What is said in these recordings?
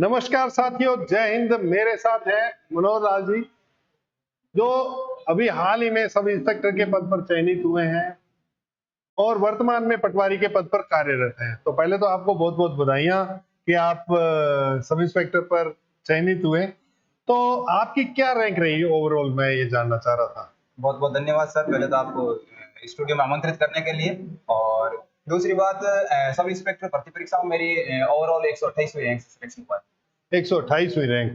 नमस्कार साथियों, जय हिंद। मेरे साथ है मनोज लाल जी, जो अभी हाल ही में सब इंस्पेक्टर के पद पर चयनित हुए हैं और वर्तमान में पटवारी के पद पर कार्यरत हैं। तो पहले तो आपको बहुत बहुत बधाइयां कि आप सब इंस्पेक्टर पर चयनित हुए। तो आपकी क्या रैंक रही ओवरऑल, मैं ये जानना चाह रहा था। बहुत बहुत धन्यवाद सर, पहले तो आपको स्टूडियो में आमंत्रित करने के लिए। और दूसरी बात, सब इंस्पेक्टर भर्ती परीक्षा में मेरी ओवरऑल 128वीं रैंक से सिलेक्शन हुआ है। 128वीं रैंक।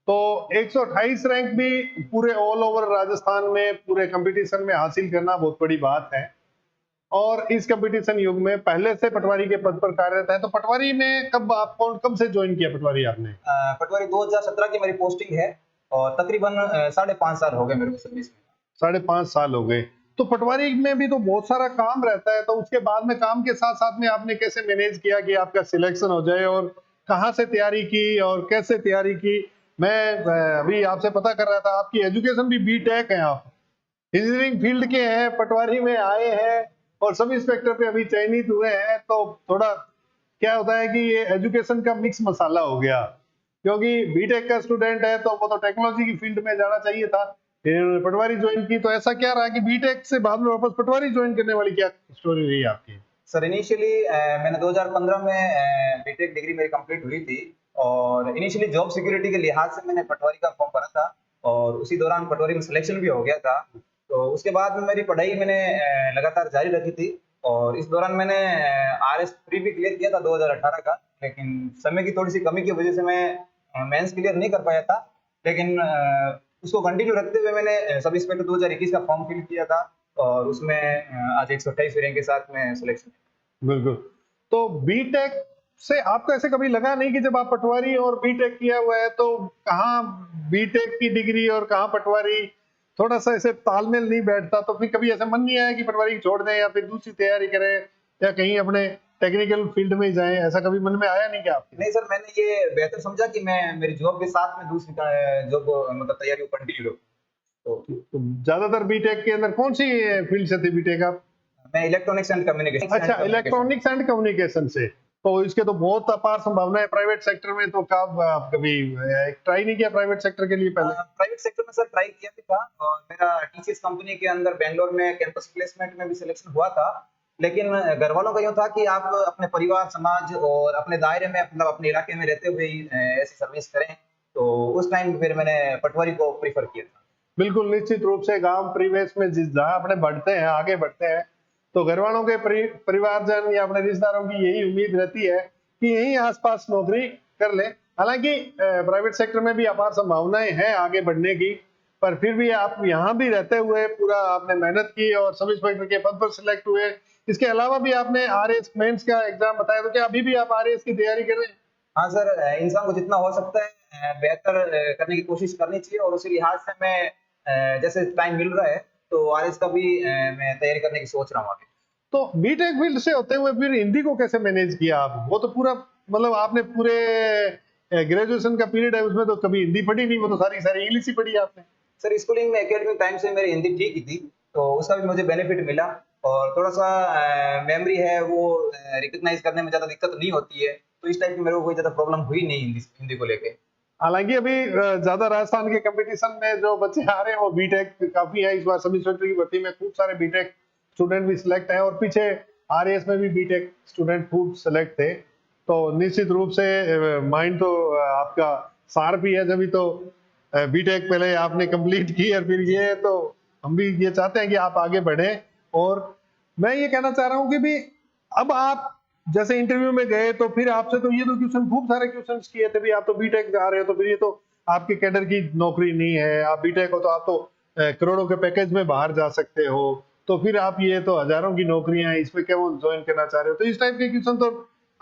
तो 128 रैंक भी पूरे ऑल ओवर राजस्थान में पूरे कंपटीशन में हासिल करना बहुत बड़ी बात है। और इस कंपटीशन युग में पहले से पटवारी के पद पर कार्यरत है। तो पटवारी में कब से ज्वाइन किया पटवारी आपने? पटवारी 2017 की मेरी पोस्टिंग है और तकरीबन 5.5 साल हो गए मेरे को सर्विस में। 5.5 साल हो गए। तो पटवारी में भी तो बहुत सारा काम रहता है, तो उसके बाद में काम के साथ साथ में आपने कैसे मैनेज किया कि आपका सिलेक्शन हो जाए, और कहाँ से तैयारी की और कैसे तैयारी की? मैं अभी आपसे पता कर रहा था, आपकी एजुकेशन भी बीटेक है, आप इंजीनियरिंग फील्ड के हैं, पटवारी में आए हैं और सब इंस्पेक्टर पे अभी चयनित हुए हैं। तो थोड़ा क्या होता है कि ये एजुकेशन का मिक्स मसाला हो गया, क्योंकि बीटेक का स्टूडेंट है तो वो तो टेक्नोलॉजी की फील्ड में जाना चाहिए था, फिर पटवारी ज्वाइन की। तो ऐसा क्या रहा कि बीटेक से बाद में वापस पटवारी ज्वाइन करने वाली क्या स्टोरी रही आपकी? सर इनिशियली मैंने 2015 में बीटेक डिग्री मेरी कंप्लीट हुई थी और इनिशियली जॉब सिक्योरिटी के लिहाज से मैंने पटवारी का फॉर्म भरा था और उसी दौरान पटवारी में सिलेक्शन भी हो गया था। तो उसके बाद में मेरी पढ़ाई मैंने लगातार जारी रखी थी और इस दौरान मैंने आरएस प्री भी क्लियर किया था 2018 का, लेकिन समय की थोड़ी सी कमी की वजह से मैं मेंस क्लियर नहीं कर पाया था। लेकिन उसको कंटिन्यू रखते हुए मैंने सब इंस्पेक्टर 2021 का फॉर्म फिल किया था और उसमें आज 128 रैंक के साथ में सिलेक्शन। बिल्कुल। तो बीटेक से आपको ऐसे कभी लगा नहीं कि जब आप पटवारी और बीटेक किया हुआ है तो कहाँ बीटेक की डिग्री और कहाँ पटवारी, थोड़ा सा ऐसे तालमेल नहीं बैठता? तो फिर कभी ऐसा मन नहीं आया कि पटवारी छोड़ दें या फिर दूसरी तैयारी करें या कहीं अपने टेक्निकल फील्ड में जाएं? ऐसा कभी मन में आया नहीं क्या आपके? नहीं सर, मैंने ये बेहतर समझा कि मैं मेरी जॉब के साथ में दूसरी जॉब मतलब तैयारी को कंटिन्यू रखूं। तो ज्यादातर बीटेक के अंदर कौन सी फील्ड से थे बीटेक आप? मैं इलेक्ट्रॉनिक्स एंड कम्युनिकेशन। अच्छा, इलेक्ट्रॉनिक्स एंड कम्युनिकेशन से। तो इसके तो बहुत अपार संभावना है प्राइवेट सेक्टर में। तो कब आप कभी ट्राई नहीं किया प्राइवेट सेक्टर के लिए पहले? प्राइवेट सेक्टर में सर ट्राई किया भी था और मेरा टीसीएस कंपनी के अंदर बेंगलोर में कैंपस प्लेसमेंट में भी सिलेक्शन हुआ था। लेकिन घर वालों का यूँ था कि आप अपने परिवार, समाज और अपने दायरे में मतलब अपने इलाके में रहते हुए ही ऐसी सर्विस करें। तो उस टाइम फिर मैंने पटवारी को प्रीफर किया था। बिल्कुल, निश्चित रूप से गांव परिवेश में जिस जहां अपने बढ़ते हैं, आगे बढ़ते हैं, तो घर वालों के परिवारजन या अपने रिश्तेदारों की यही उम्मीद रहती है कि यहीं आसपास नौकरी कर ले। हालांकि प्राइवेट सेक्टर में भी अपार संभावनाएं हैं आगे बढ़ने की, पर फिर भी आप यहाँ भी रहते हुए पूरा आपने मेहनत की और सब इंस्पेक्टर के पद पर सिलेक्ट हुए। इसके अलावा भी आपने आरएएस मेंस का एग्जाम बताया, तो क्या अभी भी आप आरएएस की तैयारी कर रहे हैं? हाँ सर, इंसान को जितना हो सकता है बेहतर करने की कोशिश करनी चाहिए और उसी लिहाज से मैं जैसे टाइम मिल रहा है तो आरएस का भी मैं तैयारी करने की सोच रहा हूँ आगे। तो बीटेक फील्ड से होते हुए फिर हिंदी को कैसे मैनेज किया आप? वो तो पूरा मतलब आपने पूरे ग्रेजुएशन का पीरियड है, उसमें तो कभी हिंदी पढ़ी नहीं, वो तो सारी सारी इंग्लिश ही पढ़ी आपने। सर स्कूलिंग में एकेडमिक टाइम से मेरी हिंदी ठीक ही थी, तो उसका भी मुझे बेनिफिट मिला और थोड़ा सा मेमोरी है वो रिकॉग्नाइज करने में ज़्यादा दिक्कत नहीं होती है, तो इस टाइप की मेरे को कोई ज़्यादा प्रॉब्लम हुई नहीं हिंदी हिंदी को लेके। हालांकि अभी ज्यादा राजस्थान के कंपटीशन में जो बच्चे आ रहे हैं वो बीटेक काफी है। इस बार सब इंस्पेक्टर की भर्ती में खूब सारे बीटेक स्टूडेंट भी सिलेक्ट हैं और पीछे आरएएस में भी बीटेक स्टूडेंट खूब सिलेक्ट थे। तो निश्चित रूप से माइंड तो आपका शार्प ही है, जभी तो बीटेक पहले आपने कंप्लीट की और फिर ये, तो हम भी ये चाहते हैं कि आप आगे बढ़े। और मैं ये कहना चाह रहा हूँ कि भी अब आप जैसे इंटरव्यू में गए तो फिर आपसे तो ये तो क्वेश्चन, खूब सारे क्वेश्चंस किए थे भी, आप तो बीटेक जा रहे हो तो फिर ये तो आपके कैडर की नौकरी नहीं है, आप बीटेक हो तो आप तो करोड़ों के पैकेज में बाहर जा सकते हो, तो फिर आप ये तो हजारों की नौकरियां हैं, इसमें क्या वो ज्वाइन करना चाह रहे हो? तो इस टाइप के क्वेश्चन तो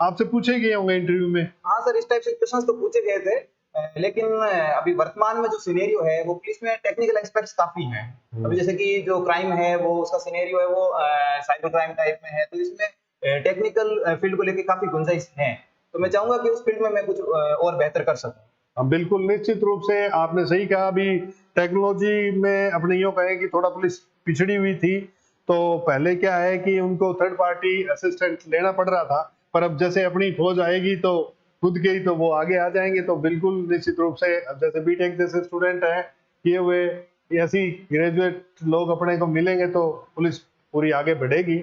आपसे पूछे गए होंगे इंटरव्यू में। हाँ सर, इस टाइप से क्वेश्चंस तो पूछे गए थे, लेकिन अभी वर्तमान में जो सिनेरियो है वो पुलिस में टेक्निकल एक्सपर्ट्स काफी हैं। अभी जैसे कि जो क्राइम है वो उसका सिनेरियो है वो साइबर क्राइम टाइप में है, तो इसमें टेक्निकल फील्ड को लेके काफी गुंजाइश है। तो मैं चाहूंगा कि उस फील्ड में मैं कुछ और बेहतर कर सकूं। हाँ, बिल्कुल निश्चित रूप से आपने सही कहा। अभी टेक्नोलॉजी में अपने यूँ कहें कि थोड़ा पुलिस पिछड़ी हुई थी, तो पहले क्या है कि उनको थर्ड पार्टी असिस्टेंट लेना पड़ रहा था, पर अब जैसे अपनी फौज आएगी तो खुद के ही, तो वो आगे आ जाएंगे। तो बिल्कुल निश्चित रूप से अब जैसे बीटेक जैसे स्टूडेंट हैं किए हुए, ऐसी ग्रेजुएट लोग अपने को मिलेंगे तो पुलिस पूरी आगे बढ़ेगी।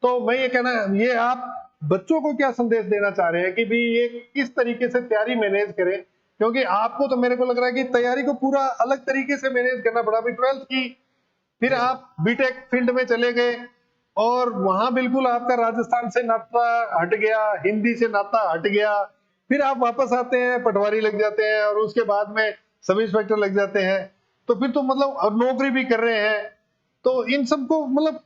तो मैं ये कहना, ये आप बच्चों को क्या संदेश देना चाह रहे हैं कि भी ये किस तरीके से तैयारी मैनेज करें? क्योंकि आपको तो मेरे को लग रहा है कि तैयारी को पूरा अलग तरीके से मैनेज करना पड़ा। अभी 12th की, फिर जी सर। आप बीटेक फील्ड में चले गए और वहां बिल्कुल आपका राजस्थान से नाता हट गया, हिंदी से नाता हट गया। फिर आप वापस आते हैं, पटवारी लग जाते हैं और उसके बाद में सब इंस्पेक्टर लग जाते हैं। तो फिर तो मतलब और नौकरी भी कर रहे हैं। तो इन सबको मतलब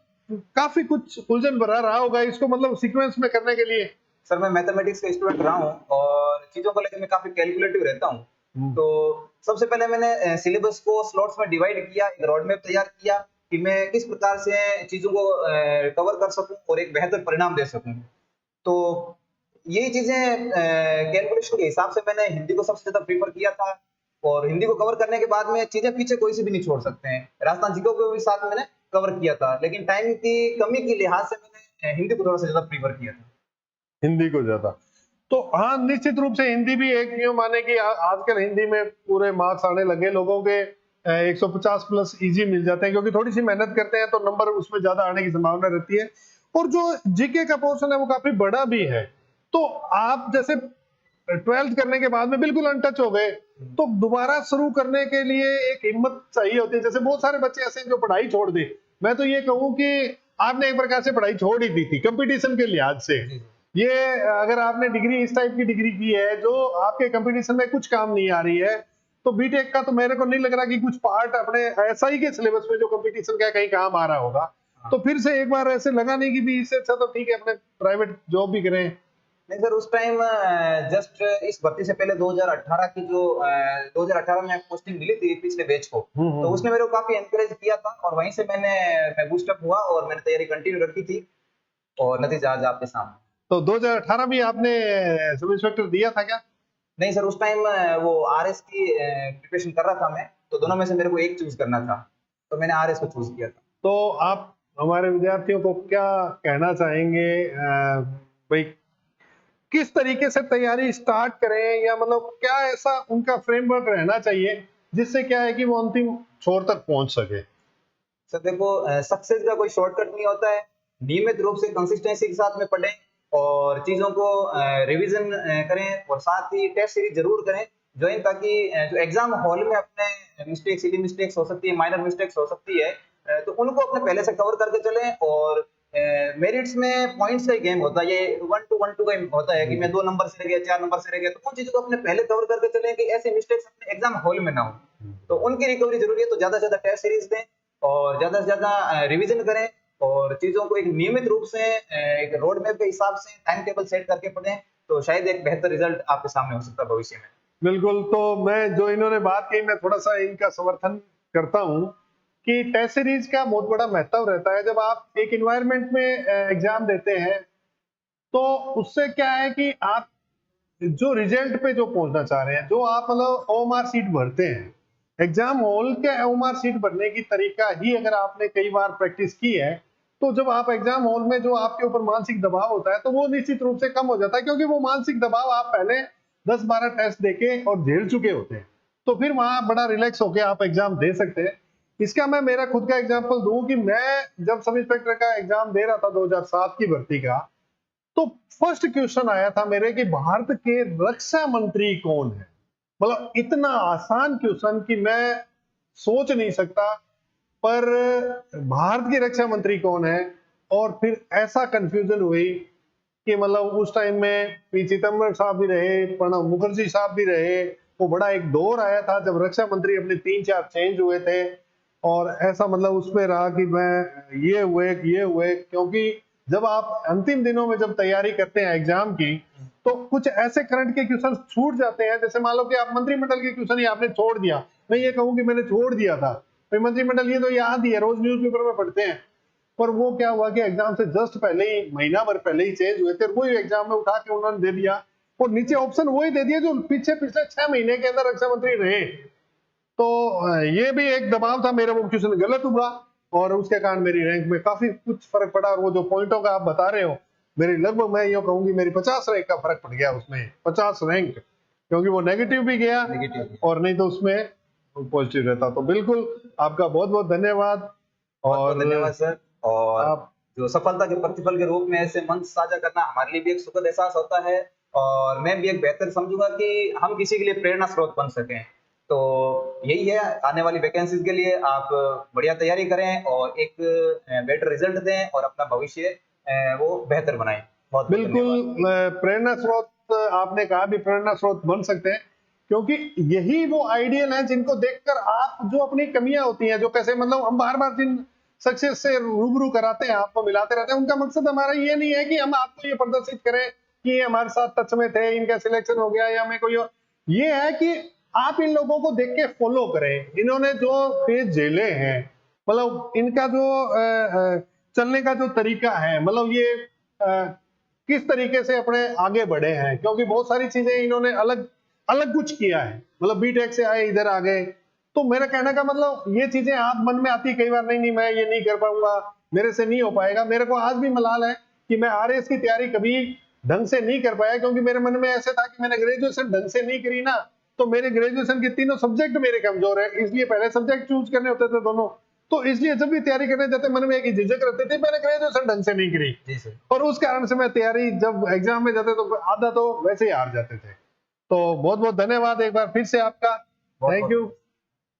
काफी कुछ उलझन भरा रहा होगा इसको मतलब सीक्वेंस में करने के लिए। सर मैं मैथमेटिक्स का स्टूडेंट रहा हूँ और चीज़ों को लेकर मैं काफ़ी कैलकुलेटिव रहता हूँ। हम्म। तो सबसे पहले मैंने सिलेबस को स्लॉट्स में डिवाइड किया, एक रोड मैप तैयार किया कि मैं किस प्रकार से चीज़ों को कवर कर सकूँ और एक बेहतर परिणाम दे सकूँ। तो यही चीज़ें कैलकुलेशन के हिसाब से मैंने हिंदी को सबसे ज़्यादा प्रेफ़र किया था और हिंदी को कवर करने के बाद में चीज़ें पीछे कोई सी भी नहीं छोड़ सकते हैं। राजस्थान जीके को भी साथ मैंने कवर किया था, लेकिन टाइम की कमी के लिहाज से मैंने हिंदी को थोड़ा-सा ज़्यादा प्रेफ़र किया था। हिंदी को ज्यादा। तो हाँ, निश्चित रूप से हिंदी भी एक यूँ माने कि आजकल हिंदी में पूरे मार्क्स आने लगे लोगों के, 150 प्लस इजी मिल जाते हैं क्योंकि थोड़ी सी मेहनत करते हैं तो नंबर उसमें ज्यादा आने की संभावना रहती है। और जो जीके का पोर्शन है वो काफी बड़ा भी है। तो आप जैसे 12th करने के बाद में बिल्कुल अनटच हो गए, तो दोबारा शुरू करने के लिए एक हिम्मत चाहिए होती है। जैसे बहुत सारे बच्चे ऐसे हैं जो पढ़ाई छोड़ दे। मैं तो ये कहूँ कि आपने एक प्रकार से पढ़ाई छोड़ ही दी थी कंपटीशन के लिहाज से। जी, जी। ये अगर आपने डिग्री इस टाइप की डिग्री की है जो आपके कंपटीशन में कुछ काम नहीं आ रही है, तो बीटेक का तो मेरे को नहीं लग रहा कि कुछ पार्ट अपने ऐसा ही के सिलेबस में जो कंपटीशन का कहीं काम आ रहा होगा। हाँ। तो फिर से एक बार ऐसे लगा नहीं कि भी इससे अच्छा तो ठीक है अपने प्राइवेट जॉब भी करें। नहीं सर, उस टाइम जस्ट इस भर्ती से पहले 2018 की जो 2018 में पोस्टिंग मिली थी पिछले बैच को, तो उसने मेरे को काफ़ी एनकरेज किया था और वहीं से मैं बूस्टअप हुआ और मैंने तैयारी कंटिन्यू रखी थी और नतीजा आज आपके सामने। तो 2018 भी आपने सब इंस्पेक्टर दिया था क्या? नहीं सर, उस टाइम वो आरएस की प्रिपरेशन कर रहा था मैं, तो दोनों में से मेरे को एक चूज़ करना था, तो मैंने आरएस को चूज़ किया था। तो आप हमारे विद्यार्थियों को क्या कहना चाहेंगे, भाई किस तरीके से तैयारी स्टार्ट करें या मतलब क्या ऐसा उनका फ्रेमवर्क रहना चाहिए जिससे क्या है कि वो अंतिम छोर तक पहुंच सके? सर देखो, सक्सेस का कोई शॉर्टकट नहीं होता है। नियमित रूप से कंसिस्टेंसी के साथ में पढ़ें और चीज़ों को रिवीजन करें और साथ ही टेस्ट सीरीज जरूर करें ज्वाइन, ताकि जो एग्जाम हॉल में अपने मिस्टेक्स, सिली मिस्टेक्स हो सकती है, माइनर मिस्टेक्स हो सकती है, तो उनको अपने पहले से कवर करके चलें। और मेरिट्स में पॉइंट्स का ही गेम होता है, ये 1 to 1 2 का ही होता है कि मैं 2 नंबर से रह गया, 4 नंबर से रह गया, तो उन चीज़ों को अपने पहले कवर करके चलें कि ऐसे मिस्टेक्स अपने एग्जाम हॉल में ना हो। तो उनकी रिकवरी जरूरी है, तो ज्यादा से ज्यादा टेस्ट सीरीज दें और ज्यादा से ज्यादा रिवीजन करें और चीजों को एक नियमित रूप से एक रोड मैप के हिसाब से टाइम टेबल सेट करके पढ़ें, तो शायद एक बेहतर रिजल्ट आपके सामने हो सकता है भविष्य में। बिल्कुल। तो मैं जो इन्होंने बात कही मैं थोड़ा सा इनका समर्थन करता हूं कि टेस्ट सीरीज का बहुत बड़ा महत्व रहता है। जब आप एक इन्वायरमेंट में एग्जाम देते हैं तो उससे क्या है कि आप जो रिजल्ट पे जो पहुंचना चाह रहे हैं, जो आप मतलब ओएमआर सीट भरते हैं, एग्जाम हॉल के ओएमआर सीट भरने की तरीका ही अगर आपने कई बार प्रैक्टिस की है, तो जब आप एग्जाम हॉल में जो आपके ऊपर मानसिक दबाव होता है तो वो निश्चित रूप से कम हो जाता है क्योंकि वो मानसिक दबाव आप पहले 10-12 टेस्ट देके और झेल चुके होते हैं। तो फिर वहां बड़ा रिलैक्स होके आप एग्जाम दे सकते हैं। इसका मैं मेरा खुद का एग्जाम्पल दूं कि मैं जब सब इंस्पेक्टर का एग्जाम दे रहा था 2007 की भर्ती का, तो फर्स्ट क्वेश्चन आया था मेरे कि भारत के रक्षा मंत्री कौन है। मतलब इतना आसान क्वेश्चन कि मैं सोच नहीं सकता, पर भारत के रक्षा मंत्री कौन है। और फिर ऐसा कंफ्यूजन हुई कि मतलब उस टाइम में पी चिदम्बरम साहब भी रहे, प्रणब मुखर्जी साहब भी रहे। वो बड़ा एक दौर आया था जब रक्षा मंत्री अपने 3-4 चेंज हुए थे और ऐसा मतलब उसमें रहा कि मैं ये हुए क्योंकि जब आप अंतिम दिनों में जब तैयारी करते हैं एग्जाम की तो कुछ ऐसे करंट के क्वेश्चन छूट जाते हैं। जैसे मान लो कि आप मंत्रिमंडल के क्वेश्चन ही आपने छोड़ दिया, मैं ये कहूँ कि मैंने छोड़ दिया था, तो मंत्रिमंडल ये तो याद ही है, रोज न्यूज़पेपर में पढ़ते हैं। पर वो क्या हुआ कि एग्जाम से जस्ट पहले ही, महीना भर पहले ही चेंज हुए थे, वही एग्जाम में उठा के उन्होंने दे दिया और नीचे ऑप्शन वही दे दिया जो पीछे पिछले 6 महीने के अंदर रक्षा मंत्री रहे। तो ये भी एक दबाव था मेरा, वो क्वेश्चन गलत हुआ और उसके कारण मेरी रैंक में काफी कुछ फर्क पड़ा। और वो जो पॉइंटों का आप बता रहे हो मेरी लगभग मैं यूँ कहूँगी मेरी 50 रैंक का फर्क पड़ गया उसमें, 50 रैंक, क्योंकि वो नेगेटिव भी गया नेगेटिव। और नहीं तो उसमें पॉजिटिव रहता। तो बिल्कुल आपका बहुत-बहुत धन्यवाद। बहुत बहुत और धन्यवाद सर। और आप जो सफलता के प्रतिफल के रूप में ऐसे मंच साझा करना हमारे लिए भी एक सुखद एहसास होता है, और मैं भी एक बेहतर समझूंगा कि हम किसी के लिए प्रेरणा स्रोत बन सकें। तो यही है, आने वाली वैकेंसीज के लिए आप बढ़िया तैयारी करें और एक बेटर रिजल्ट दें और अपना भविष्य वो बेहतर बनाएं। बहुत बहुत बिल्कुल धन्यवाद। प्रेरणा स्रोत आपने कहा भी प्रेरणा स्रोत बन सकते हैं, क्योंकि यही वो आइडियल हैं जिनको देखकर आप जो अपनी कमियां होती हैं, जो कैसे मतलब हम बार-बार जिन सक्सेस से रूबरू कराते हैं, आपको मिलाते रहते हैं, उनका मकसद हमारा ये नहीं है कि हम आपको ये प्रदर्शित करें कि ये हमारे साथ टच में थे, इनका सिलेक्शन हो गया या हमें कोई और। ये है कि आप इन लोगों को देख के फॉलो करें। इन्होंने जो फेज झेले हैं, मतलब इनका जो चलने का जो तरीका है, मतलब ये किस तरीके से अपने आगे बढ़े हैं, क्योंकि बहुत सारी चीजें इन्होंने अलग अलग कुछ किया है, मतलब बीटेक से आए इधर आ गए। तो मेरा कहने का मतलब ये चीजें आप मन में आती कई बार, नहीं नहीं मैं ये नहीं कर पाऊंगा, मेरे से नहीं हो पाएगा। मेरे को आज भी मलाल है कि मैं आरएस की तैयारी कभी ढंग से नहीं कर पाया, क्योंकि मेरे मन में ऐसे था कि मैंने ग्रेजुएशन ढंग से नहीं करी ना, तो मेरे ग्रेजुएशन के तीनों सब्जेक्ट मेरे कमजोर है, इसलिए पहले सब्जेक्ट चूज करने होते थे दोनों। तो इसलिए जब भी तैयारी करने जाते मन में एक ही झिझक रहती थी, मैंने ग्रेजुएशन ढंग से नहीं करी, जी सर। और उस कारण से मैं तैयारी जब एग्जाम में जाते तो आधा तो वैसे ही हार जाते थे। तो बहुत बहुत धन्यवाद एक बार फिर से आपका। बहुत थैंक बहुत यू।